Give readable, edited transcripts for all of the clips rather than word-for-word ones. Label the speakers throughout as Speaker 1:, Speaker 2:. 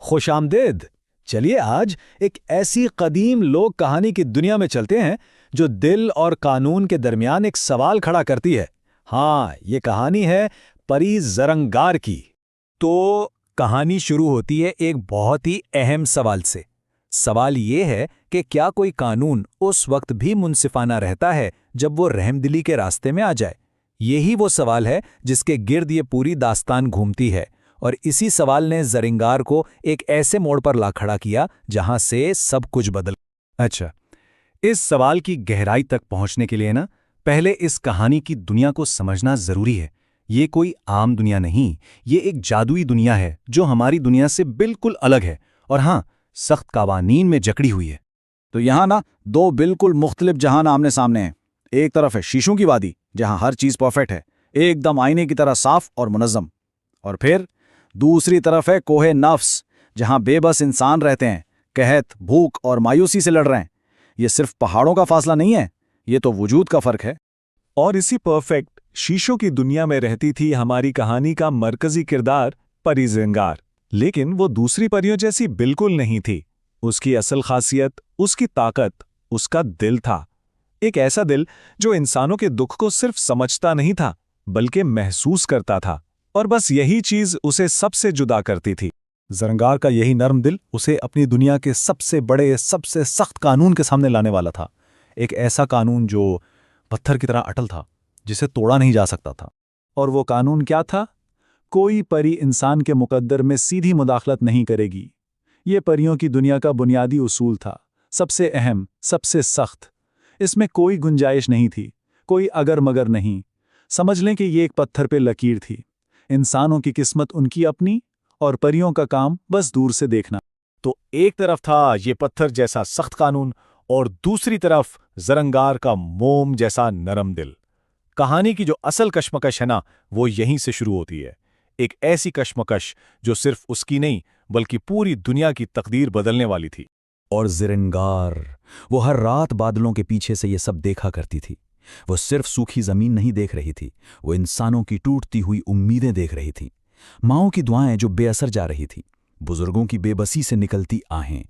Speaker 1: खुशामदीद। चलिए आज एक ऐसी कदीम लोक कहानी की दुनिया में चलते हैं जो दिल और कानून के दरमियान एक सवाल खड़ा करती है। हाँ, ये कहानी है परी ज़रंगार की।
Speaker 2: तो कहानी शुरू होती है एक बहुत ही अहम सवाल से। सवाल ये है कि क्या कोई कानून उस वक्त भी मुनसिफाना रहता है जब वो रहमदिली के रास्ते में आ जाए। यही वो सवाल है जिसके गिर्द ये पूरी दास्तान घूमती है, और इसी सवाल ने ज़रंगार को एक ऐसे मोड़ पर ला खड़ा किया जहां से सब कुछ बदल।
Speaker 1: अच्छा, इस सवाल की गहराई तक पहुंचने के लिए ना पहले इस कहानी की दुनिया को समझना जरूरी है। ये कोई आम दुनिया नहीं, ये एक जादुई दुनिया है जो हमारी दुनिया से बिल्कुल अलग है और हाँ, सख्त कवानीन में जकड़ी हुई है।
Speaker 3: तो यहाँ ना दो बिल्कुल मुख्तलिफ जहान आमने सामने हैं। एक तरफ है शीशों की वादी जहाँ हर चीज़ परफेक्ट है, एकदम आईने की तरह साफ और मुनज़्ज़म। और फिर दूसरी तरफ है कोहे नफ्स जहाँ बेबस इंसान रहते हैं, कहत, भूख और मायूसी से लड़ रहे हैं। ये सिर्फ पहाड़ों का फासला नहीं है, ये तो वजूद का फ़र्क है।
Speaker 2: और इसी परफेक्ट शीशों की दुनिया में रहती थी हमारी कहानी का मरकजी किरदार परी ज़रंगार। लेकिन वो दूसरी परियों जैसी बिल्कुल नहीं थी। उसकी असल खासियत, उसकी ताकत, उसका दिल था। एक ऐसा दिल जो इंसानों के दुख को सिर्फ समझता नहीं था बल्कि महसूस करता था, और बस यही चीज उसे सबसे जुदा करती थी।
Speaker 1: ज़रंगार का यही नर्म दिल उसे अपनी दुनिया के सबसे बड़े, सबसे सख्त कानून के सामने लाने वाला था। एक ऐसा कानून जो पत्थर की तरह अटल था, जिसे तोड़ा नहीं जा सकता था।
Speaker 2: और वो कानून क्या था? कोई परी इंसान के मुकद्दर में सीधी मुदाखलत नहीं करेगी। ये परियों की दुनिया का बुनियादी उसूल था, सबसे अहम, सबसे सख्त। इसमें कोई गुंजाइश नहीं थी, कोई अगर मगर नहीं। समझ लें कि ये एक पत्थर पे लकीर थी। इंसानों की किस्मत उनकी अपनी, और परियों का काम बस दूर से देखना।
Speaker 1: तो एक तरफ था ये पत्थर जैसा सख्त कानून और दूसरी तरफ ज़रंगार का मोम जैसा नरम दिल। कहानी की जो असल कश्मकश है ना, वो यहीं से शुरू होती है। एक ऐसी कश्मकश जो सिर्फ उसकी नहीं बल्कि पूरी दुनिया की तकदीर बदलने वाली थी।
Speaker 4: और ज़रंगार, वो हर रात बादलों के पीछे से ये सब देखा करती थी। वो सिर्फ सूखी जमीन नहीं देख रही थी, वो इंसानों की टूटती हुई उम्मीदें देख रही थी। माँओं की दुआएं जो बेअसर जा रही थी, बुजुर्गों की बेबसी से निकलती आहें,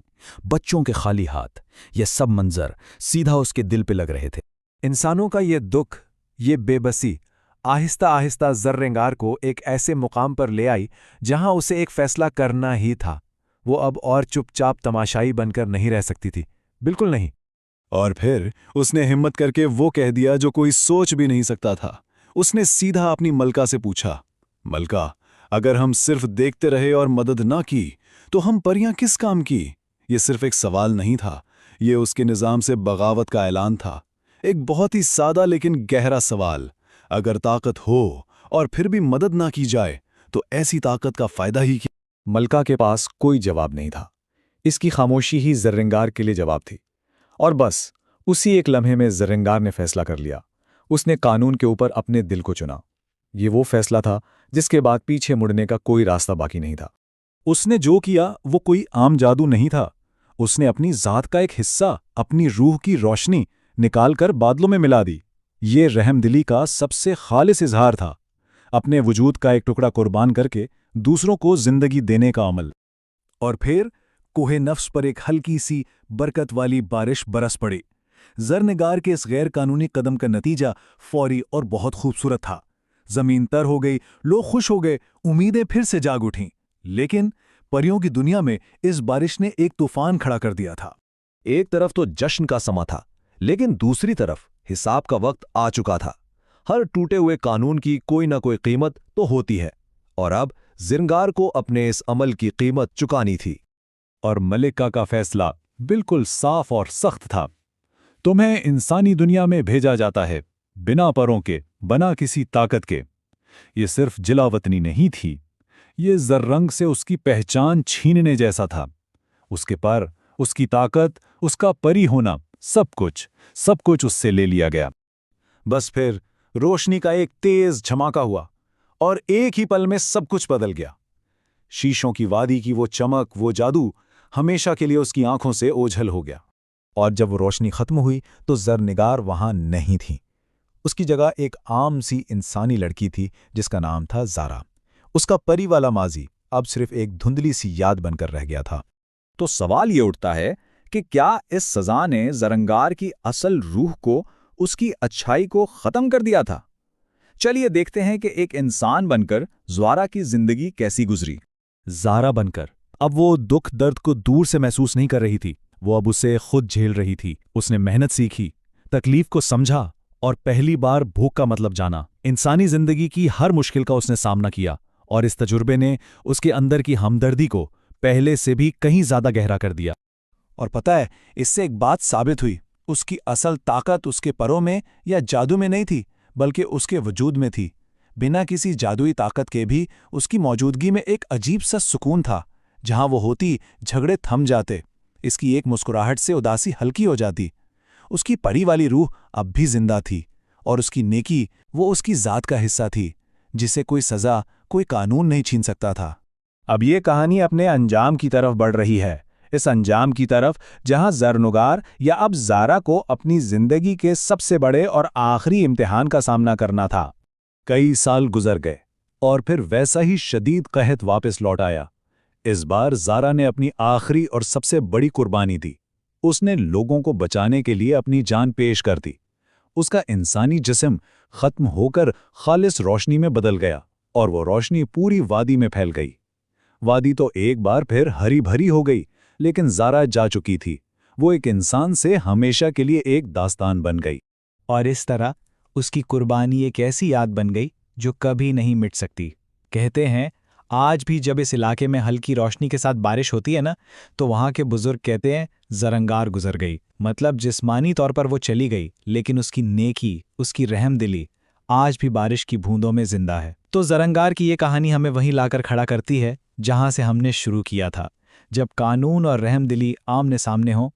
Speaker 4: बच्चों के खाली हाथ। ये सब मंजर सीधा उसके दिल पे लग रहे थे।
Speaker 2: इंसानों का ये दुख, ये बेबसी आहिस्ता आहिस्ता ज़रंगार को एक ऐसे मुकाम पर ले आई जहां उसे एक फैसला करना ही था। वो अब और चुपचाप तमाशाई बनकर नहीं रह सकती थी, बिल्कुल नहीं।
Speaker 1: और फिर उसने हिम्मत करके वो कह दिया जो कोई सोच भी नहीं सकता था। उसने सीधा अपनी मलका से पूछा, मलका, अगर हम सिर्फ देखते रहे और मदद ना की तो हम परियां किस काम की? ये सिर्फ एक सवाल नहीं था, ये उसके निज़ाम से बगावत का ऐलान था। एक बहुत ही सादा लेकिन गहरा सवाल। अगर ताकत हो और फिर भी मदद ना की जाए तो ऐसी ताकत का फायदा ही क्या? मलका के पास कोई जवाब नहीं था। इसकी खामोशी ही ज़रंगार के लिए जवाब थी। और बस उसी एक लम्हे में ज़रंगार ने फैसला कर लिया। उसने कानून के ऊपर अपने दिल को चुना। ये वो फैसला था जिसके बाद पीछे मुड़ने का कोई रास्ता बाकी नहीं था। उसने जो किया वो कोई आम जादू नहीं था। उसने अपनी ज़ात का एक हिस्सा, अपनी रूह की रोशनी निकालकर बादलों में मिला दी। ये रहमदिली का सबसे खालिस इजहार था, अपने वजूद का एक टुकड़ा कुर्बान करके दूसरों को जिंदगी देने का अमल। और फिर कोहे नफ्स पर एक हल्की सी बरकत वाली बारिश बरस पड़ी। ज़रंगार के इस गैर कानूनी कदम का नतीजा फौरी और बहुत खूबसूरत था। जमीन तर हो गई, लोग खुश हो गए, उम्मीदें फिर से जाग उठीं। लेकिन परियों की दुनिया में इस बारिश ने एक तूफान खड़ा कर दिया था।
Speaker 4: एक तरफ तो जश्न का समा था, लेकिन दूसरी तरफ हिसाब का वक्त आ चुका था। हर टूटे हुए कानून की कोई ना कोई कीमत तो होती है, और अब ज़रंगार को अपने इस अमल की कीमत चुकानी थी।
Speaker 2: और मलिका का फैसला बिल्कुल साफ और सख्त था। तुम्हें इंसानी दुनिया में भेजा जाता है, बिना परों के, बना किसी ताकत के। ये सिर्फ जिलावतनी नहीं थी, ये ज़रंग से उसकी पहचान छीनने जैसा था। उसके पर, उसकी ताकत, उसका परी होना, सब कुछ उससे ले लिया गया।
Speaker 1: बस फिर रोशनी का एक तेज झमाका हुआ और एक ही पल में सब कुछ बदल गया। शीशों की वादी की वो चमक, वो जादू हमेशा के लिए उसकी आंखों से ओझल हो गया। और जब वो रोशनी खत्म हुई तो ज़रंगार वहां नहीं थी। उसकी जगह एक आम सी इंसानी लड़की थी जिसका नाम था ज़ारा। उसका परी वाला माजी,
Speaker 4: अब सिर्फ एक धुंधली सी याद बनकर रह गया था।
Speaker 2: तो सवाल ये उठता है कि क्या इस सजा ने ज़रंगार की असल रूह को, उसकी अच्छाई को खत्म कर दिया था? चलिए देखते हैं कि एक इंसान बनकर ज़्वारा की जिंदगी कैसी गुजरी।
Speaker 4: ज़ारा बनकर अब वो दुख दर्द को दूर से महसूस नहीं कर रही थी, वो अब उसे खुद झेल रही थी। उसने मेहनत सीखी, तकलीफ को समझा और पहली बार भूख का मतलब जाना। इंसानी जिंदगी की हर मुश्किल का उसने सामना किया और इस तजुर्बे ने उसके अंदर की हमदर्दी को पहले से भी कहीं ज्यादा गहरा कर दिया।
Speaker 2: और पता है, इससे एक बात साबित हुई, उसकी असल ताकत उसके परों में या जादू में नहीं थी, बल्कि उसके वजूद में थी। बिना किसी जादुई ताकत के भी उसकी मौजूदगी में एक अजीब सा सुकून था। जहां वो होती, झगड़े थम जाते, इसकी एक मुस्कुराहट से उदासी हल्की हो जाती। उसकी परी वाली रूह अब भी जिंदा थी और उसकी नेकी वो उसकी जात का हिस्सा थी, जिसे कोई सजा, कोई कानून नहीं छीन सकता था। अब ये कहानी अपने अंजाम की तरफ बढ़ रही है, इस अंजाम की तरफ जहां ज़रनुगार या अब ज़ारा को अपनी जिंदगी के सबसे बड़े और आखिरी इम्तिहान का सामना करना था।
Speaker 4: कई साल गुजर गए और फिर वैसा ही शदीद कहत वापस लौट आया। इस बार ज़ारा ने अपनी आखिरी और सबसे बड़ी कुर्बानी दी। उसने लोगों को बचाने के लिए अपनी जान पेश कर दी। उसका इंसानी जिस्म खत्म होकर खालिस रोशनी में बदल गया और वो रोशनी पूरी वादी में फैल गई। वादी तो एक बार फिर हरी भरी हो गई, लेकिन ज़ारा जा चुकी थी। वो एक इंसान से हमेशा के लिए एक दास्तान बन गई।
Speaker 5: और इस तरह उसकी कुर्बानी एक ऐसी याद बन गई जो कभी नहीं मिट सकती। कहते हैं, आज भी जब इस इलाके में हल्की रोशनी के साथ बारिश होती है ना, तो वहाँ के बुजुर्ग कहते हैं ज़रंगार गुजर गई। मतलब जिस्मानी तौर पर वो चली गई, लेकिन उसकी नेकी, उसकी रहमदिली आज भी बारिश की बूंदों में जिंदा है। तो ज़रंगार की ये कहानी हमें वहीं लाकर खड़ा करती है जहाँ से हमने शुरू किया था। जब कानून और रहमदिली आमने सामने हो,